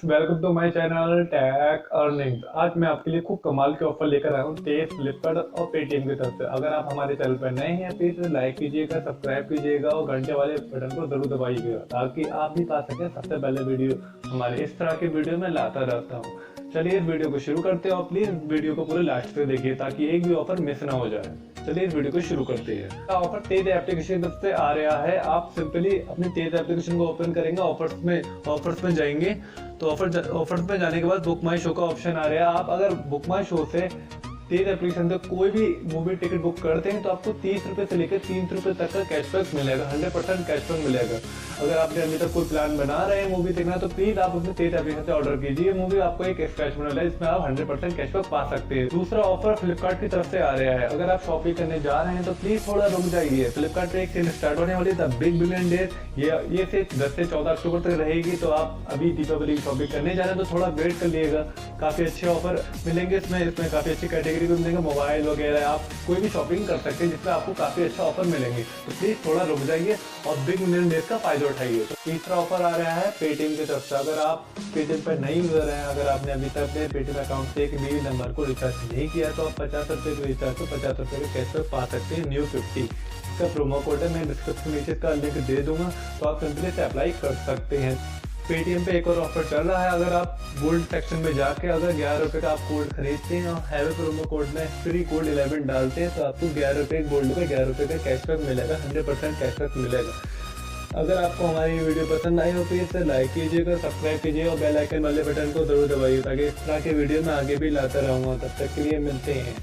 Welcome to my channel tech earnings. आज मैं आपके लिए खूब कमाल के ऑफर लेकर आया हूँ तेज फ्लिपकार्ट और पेटीएम की तरफ से। अगर आप हमारे चैनल पर नए हैं प्लीज लाइक कीजिएगा, सब्सक्राइब कीजिएगा और घंटे वाले बटन को जरूर दबाइएगा ताकि आप भी पा सकें सबसे पहले वीडियो। हमारे इस तरह की वीडियो में लाता रहता हूँ। चलिए इस वीडियो को शुरू करते हैं और प्लीज वीडियो को पूरे लास्ट तक देखिए ताकि एक भी ऑफर मिस ना हो जाए। चलिए इस वीडियो को शुरू करते हैं। ऑफर तेज एप्लीकेशन की तरफ से आ रहा है। आप सिंपली अपनी तेज एप्लीकेशन को ओपन करेंगे, ऑफर्स में जाएंगे तो ऑफर्स में जाने के बाद बुक माई शो का ऑप्शन आ रहा है। आप अगर बुक माई शो से तेज एप्लीकेशन से कोई भी मूवी टिकट बुक करते हैं तो आपको 30 रुपए से लेकर 300 रुपए तक का कैशबैक मिलेगा, 100% कैशबैक मिलेगा। अगर आपने अभी तक कोई प्लान बना रहे हैं मूवी देखना तो प्लीज आप अपने तेज एप्लीकेशन से ऑर्डर कीजिए। मूवी आपको एक स्क्रैच मिला है, इसमें आप 100% कैशबैक पा सकते हैं। दूसरा ऑफर फ्लिपकार्ट की तरफ से आ रहा है। अगर आप शॉपिंग करने जा रहे हैं तो प्लीज थोड़ा रुक जाइए। फ्लिपकार्ट पे एक सेल स्टार्ट होने वाली है, बिग बिलियन डे। ये सिर्फ 10 से 14 अक्टूबर तक रहेगी। तो आप अभी दीपावली की शॉपिंग करने जा रहे हैं तो थोड़ा वेट कर लिएगा। काफी अच्छे ऑफर मिलेंगे इसमें काफी अच्छी कैटेगरी भी मिलेंगे, मोबाइल वगैरह आप कोई भी शॉपिंग कर सकते हैं जिसमें आपको काफी अच्छा ऑफर मिलेंगे। तो प्लीज थोड़ा रुक जाइए और बिग बिलियन डे का फायदा उठाइए। तो तीसरा ऑफर आ रहा है पेटीएम की तरफ से। अगर आप पेटीएम पर नहीं यूजर हैं, अगर आपने अभी तक अपने पेटीएम अकाउंट से एक भी नंबर को रिचार्ज नहीं किया तो आप 50 रुपए के रिचार्ज को 50 रुपए के कैशबैक पा सकते हैं। न्यू 50 का प्रोमो कोड है, मैं डिस्क्रिप्शन नीचे का लिंक दे दूंगा तो आप सिंपली से अप्लाई कर सकते हैं। पेटीएम पे एक और ऑफर चल रहा है। अगर आप गोल्ड सेक्शन में जाके अगर 11 रुपए का आप कोड खरीदते हैं और हैवे प्रोमो कोड में फ्री कोड 11 डालते हैं तो आपको 11 रुपए गोल्ड का 11 रुपए का कैशबैक मिलेगा, 100% कैशबैक मिलेगा। अगर आपको हमारी वीडियो पसंद आई हो तो इसे लाइक कीजिएगा, सब्सक्राइब कीजिए और बेल आइकन वाले बटन को जरूर दबाइए ताकि इस तरह के वीडियो में आगे भी लाता रहूँगा। तब तक के लिए मिलते हैं।